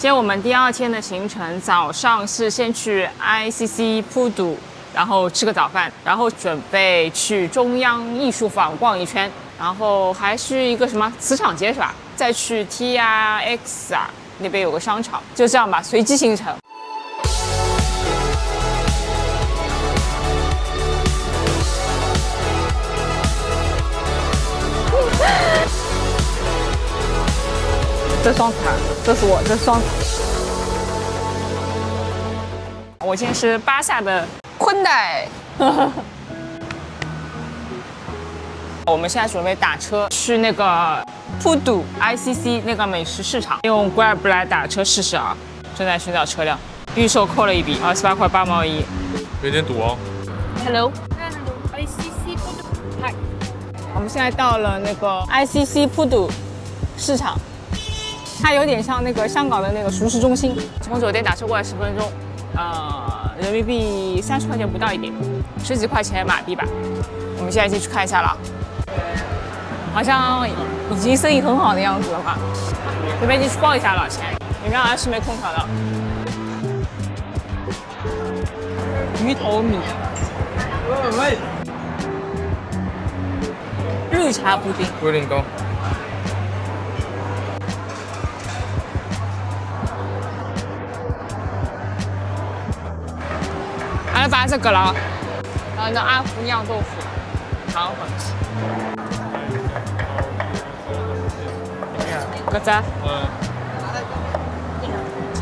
今天我们第2天的行程，早上是先去 ICC 普渡，然后吃个早饭，然后准备去中央艺术坊逛一圈，然后还去一个什么磁场街是吧？再去 TRX 啊，那边有个商场，就这样吧，随机行程。这双塔，这是我这双塔。我今天是巴萨的坤代。我们现在准备打车去那个普渡 ICC 那个美食市场，用 Grab 来打车试试啊。正在寻找车辆，预售扣了一笔28块8毛1。有点堵哦。Hello。ICC 普渡。嗨。我们现在到了那个 ICC 普渡市场。它有点像那个香港的那个熟食中心，从酒店打车过来10分钟，人民币30块钱不到一点，10几块钱马币吧。我们现在进去看一下了，好像已经生意很好的样子了嘛。准备进去逛一下了，钱里面好像是没空调的。鱼头米，绿茶布丁，龟苓膏。还把这个了，然后那阿福酿豆腐，好好吃。个子？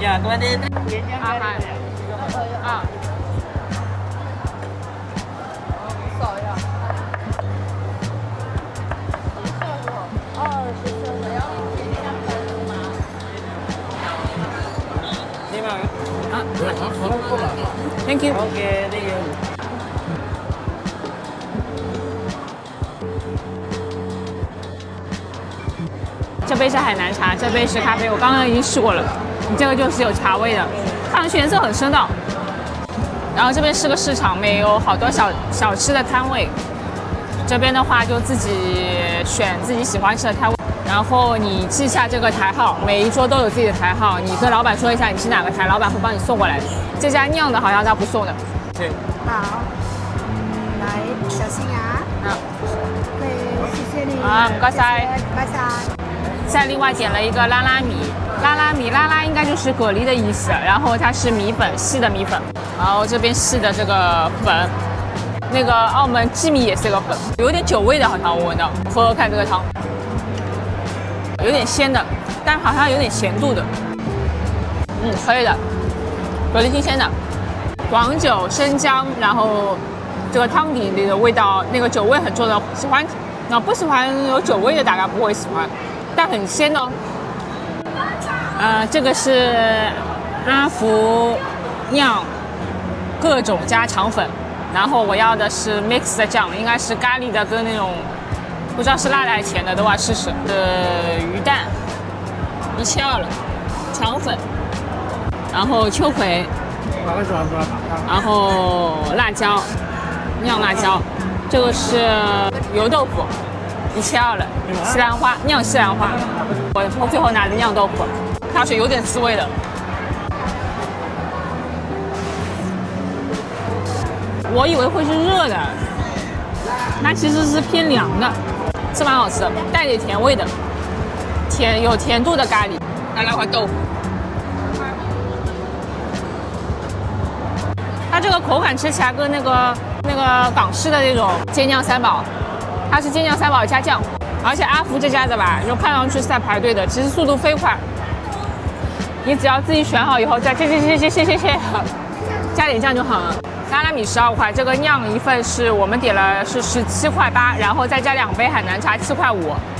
呀，多的。啊。扫一下。Thank you。OK，那个。这杯是海南茶，这杯是咖啡，我刚刚已经试过了。这个就是有茶味的，看上去颜色很深的。然后这边是个市场，面有好多小吃的摊位。这边的话就自己选自己喜欢吃的摊位，然后你记下这个台号，每一桌都有自己的台号，你跟老板说一下你是哪个台，老板会帮你送过来的。这家酿的好像他不送的。对。好，来，小心啊。对，谢谢你。唔該晒。拜拜。再另外点了一个拉拉米，拉拉应该就是蛤蜊的意思，然后它是米粉，细的米粉，然后这边试的这个粉，那个澳门鸡米也是个粉，有点酒味的，好像我闻到，喝喝看这个汤，有点鲜的，但好像有点咸度的，可以的，蛤蜊新鲜的，广酒生姜，然后这个汤底里的味道，那个酒味很重的，喜欢，不喜欢有酒味的大概不会喜欢。但很鲜哦，这个是阿福酿各种家常粉，然后我要的是 mix 的酱，应该是咖喱的跟那种不知道是辣的还是甜的，等会试试。鱼蛋1,200了，肠粉，然后秋葵，然后辣椒，酿辣椒，这个是油豆腐。1,200了，西兰花酿西兰花，我最后拿的酿豆腐，它是有点滋味的。我以为会是热的，它其实是偏凉的，是蛮好吃的，带点甜味的，有甜度的咖喱，再来块豆腐。它这个口感吃起来跟那个港式的那种煎酿三宝。它是煎酱三宝加酱，而且阿福这家的吧，就看上去是在排队的，其实速度飞快。你只要自己选好以后再切，加点酱就好了。拉拉米12块，这个酿一份是我们点了是17块8，然后再加2杯海南茶7块5。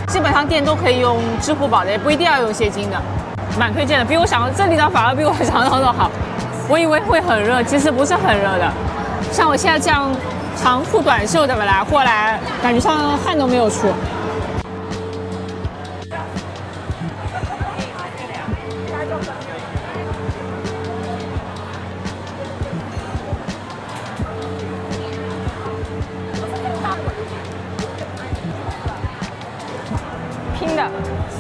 基本上店都可以用支付宝的，也不一定要用现金的，蛮推荐的。比我想这里的反而比我想象的好，我以为会很热，其实不是很热的。像我现在这样。长裤短袖的吧，过来感觉像汗都没有出。拼的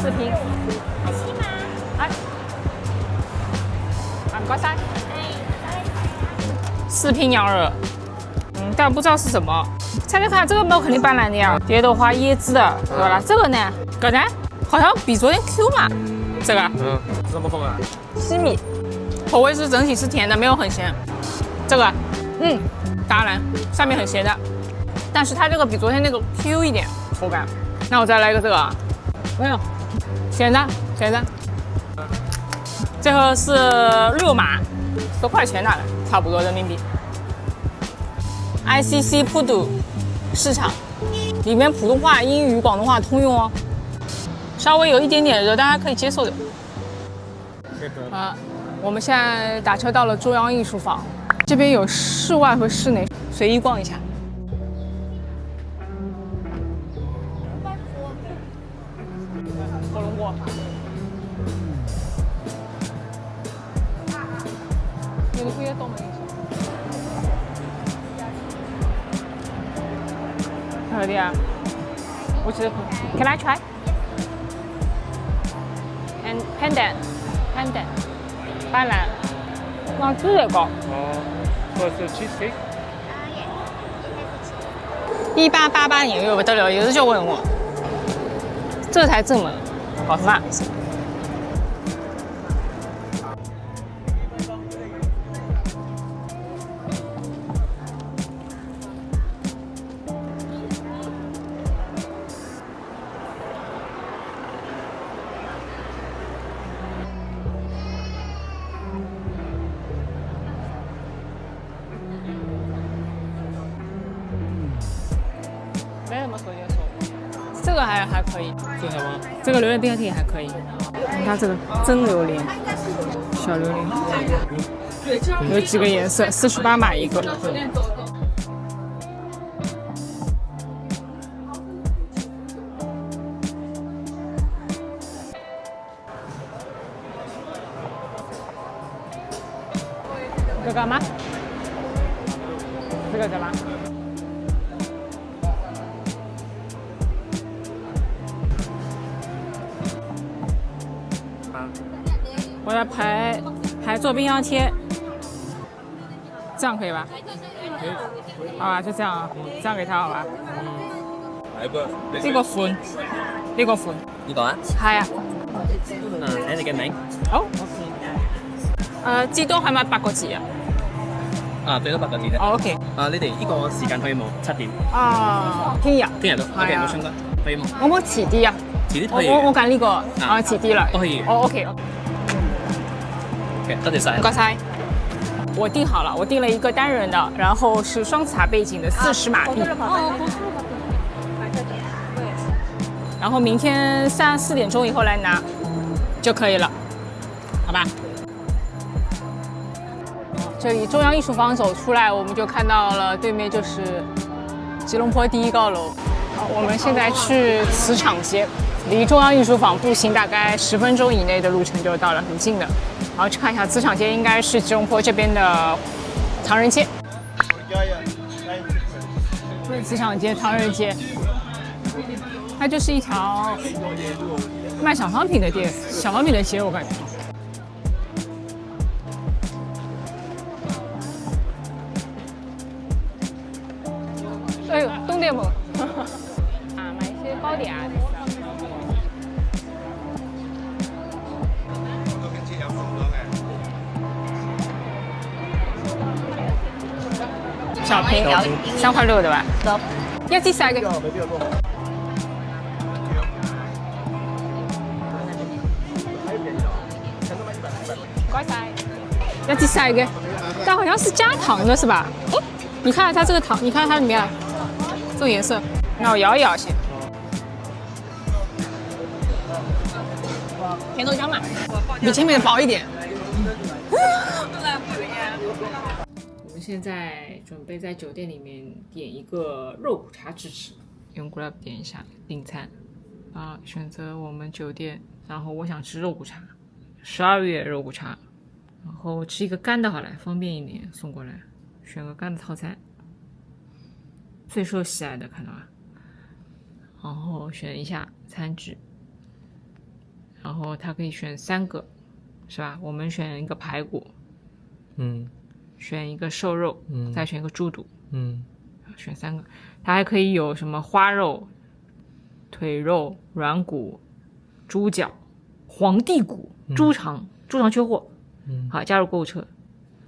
4拼。还行吗？唔該晒。4拼羊耳，但不知道是什么。猜猜看，这个没有肯定斑斓的呀，蝶豆花椰汁的，对吧？这个呢？搿呢？好像比昨天 Q 嘛。这个？是什么风啊？西米，口味是整体是甜的，没有很咸。这个，当然上面很咸的，但是它这个比昨天那个 Q 一点口感。那我再来一个这个啊，没有，咸的，咸的。这个是6码，10块钱拿的，差不多人民币。ICC 普渡市场里面普通话、英语、广东话通用哦，稍微有一点点热，但还可以接受的。我们现在打车到了中央艺术坊，这边有室外和室内，随意逛一下。火龙果。你的龟动了一下。好的呀，我觉得 Can I try? And pandan, pandan, 斑斓。那这个或者是 cheesecake。1888年有不得了，有人就问我，这才正门，好什么？没什么可接受，这个还可以，这个什么？这个榴莲冰淇淋还可以。它这个真榴莲，小榴莲，有几个颜色，48码一个。这干嘛？这个干嘛？我要排做冰箱贴，这样可以吧？好吧，就这样啊，这样给他好吧？呢個款，呢個款，呢個啊？係啊。睇你嘅名。好。至多係咪8個字啊？最多8個字啫。哦，OK。你哋呢個時間可以冇7點。聽日。聽日都 OK，冇相干，可以冇？我冇遲啲啊。遲啲可以。我揀呢個，遲啲啦。都可以。OK。多謝晒。唔該晒。我訂好了，我訂了一個單人的，然後是雙茶背景的40馬幣。然後明天3、4點鐘以後來拿就可以了，好吧？这里中央艺术坊走出来，我们就看到了对面就是吉隆坡第1高楼。好，我们现在去磁场街，离中央艺术坊步行大概10分钟以内的路程就到了，很近的。然后去看一下磁场街，应该是吉隆坡这边的唐人街。磁场街、唐人街，它就是一条卖小商品的店，小商品的街，我感觉。哎呦，东店门买一些糕点啊。小瓶3塊6對吧？一支細嘅。唔該晒。一支細嘅，但好像是加糖的是吧？哦，你看它这个糖，你看它里面这种颜色，那我摇一摇先。甜豆浆嘛，比前面的薄一点。我们现在准备在酒店里面点一个肉骨茶吃吃，用 Grab 点一下订餐，选择我们酒店，然后我想吃肉骨茶，12月肉骨茶，然后吃一个干的好了，方便一点送过来，选个干的套餐，最受喜爱的看到吧，然后选一下餐具，然后它可以选3个，是吧？我们选一个排骨，选一个瘦肉，再选一个猪肚，选3个。它还可以有什么花肉、腿肉、软骨、猪脚、皇帝骨、猪肠缺货。好，加入购物车。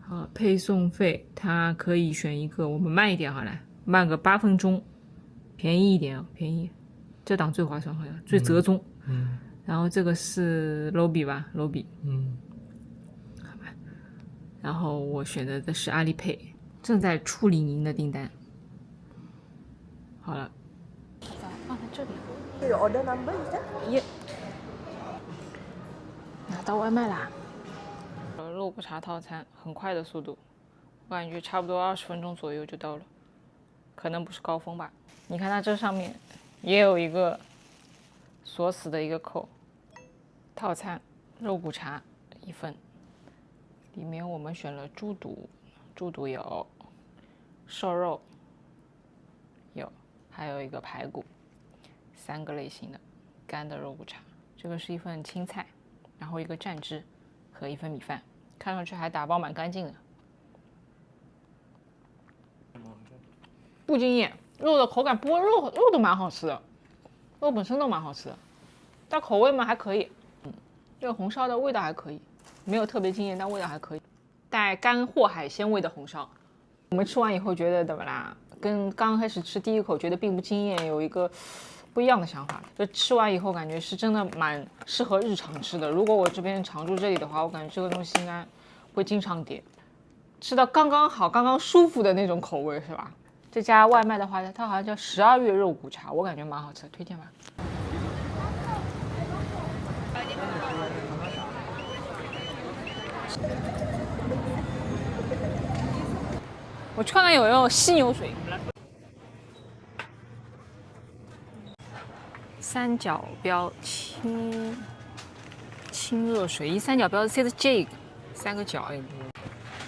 好，配送费它可以选一个，我们慢一点好了，慢个8分钟，便宜一点，便宜。这档最划算，好像最折中。然后这个是 Lobi 吧 ，Lobi。好吧。然后我选择的是阿里 Pay， 正在处理您的订单。好了，放在这里。有 order number 耶，拿到外卖啦！肉骨茶套餐，很快的速度，我感觉差不多20分钟左右就到了，可能不是高峰吧。你看它这上面也有一个锁死的一个扣。套餐肉骨茶1份，里面我们选了猪肚有，瘦肉有，还有一个排骨，3个类型的干的肉骨茶。这个是1份青菜，然后一个蘸汁和1份米饭，看上去还打包蛮干净的。不惊艳，肉的口感，不过肉都蛮好吃的，肉本身都蛮好吃的，但口味嘛还可以。这个红烧的味道还可以，没有特别惊艳，但味道还可以，带干货海鲜味的红烧。我们吃完以后觉得怎么啦？跟刚开始吃第一口觉得并不惊艳，有一个不一样的想法。就吃完以后感觉是真的蛮适合日常吃的。如果我这边常住这里的话，我感觉这个东西应该会经常点，吃到刚刚好、刚刚舒服的那种口味，是吧？这家外卖的话，它好像叫12月肉骨茶，我感觉蛮好吃的，推荐吧。我去看看有没有犀牛水。三角标清热水，三角标是 CJ3个角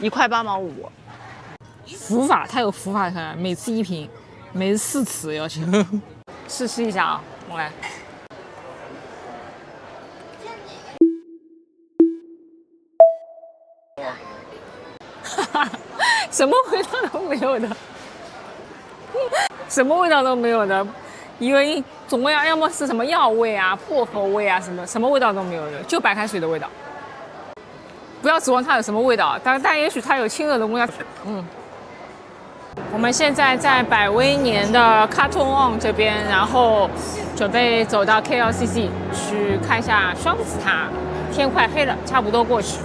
，1块8毛5。服法它有服法，看每次1瓶，每次4次要求。试吃一下啊，我来。什么味道都没有的，什么味道都没有的，以为总归要么是什么药味啊、薄荷味啊，什么味道都没有的，就白开水的味道。不要指望它有什么味道，但也许它有清热的功效。我们现在在百威年的 Cotton On 这边，然后准备走到 KLCC 去看一下双子塔。天快黑了，差不多过去，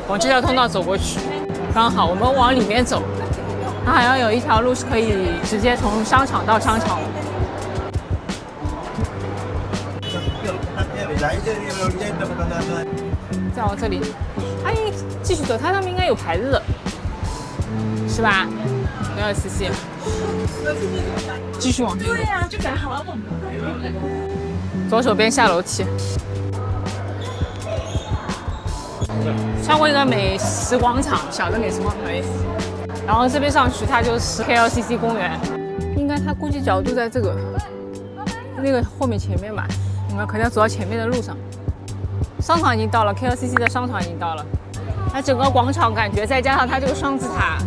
往这条通道走过去。刚好我们往里面走，它好像有一条路是可以直接从商场到商场的。再往这里，哎，继续走，它上面应该有牌子的，是吧？KLCC，继续往这边。对呀，就改好了。左手边下楼梯。穿过一个美食广场，小的美食广场，然后这边上去它就是 KLCC 公园，应该它估计角度在这个那个后面前面吧，我们可能要走到前面的路上。商场已经到了 ，KLCC 的商场已经到了，它整个广场感觉再加上它这个双子塔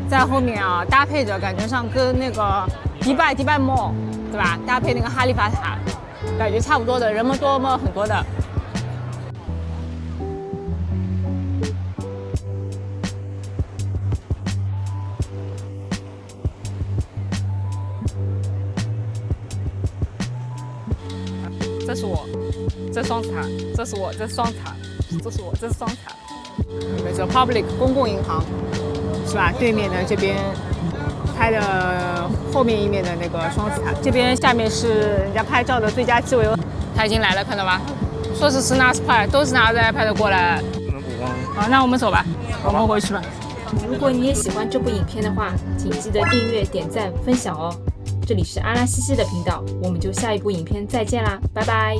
在后面啊，搭配着感觉上跟那个迪拜 Mall 对吧？搭配那个哈利法塔，感觉差不多的，人们多么很多的。这是我，这双子塔，这是我，这双子塔，这是我，这是双子塔。你们说 Public 公共银行是吧？对面的这边拍的后面一面的那个双子塔，这边下面是人家拍照的最佳机位。他已经来了，看到吗？说是 Snapchat 都是拿着 iPad 过来。不能补光。好，那我们走吧，我们回去吧。如果你也喜欢这部影片的话，请记得订阅、点赞、分享哦。这里是阿拉西西的频道，我们就下一部影片再见啦，拜拜。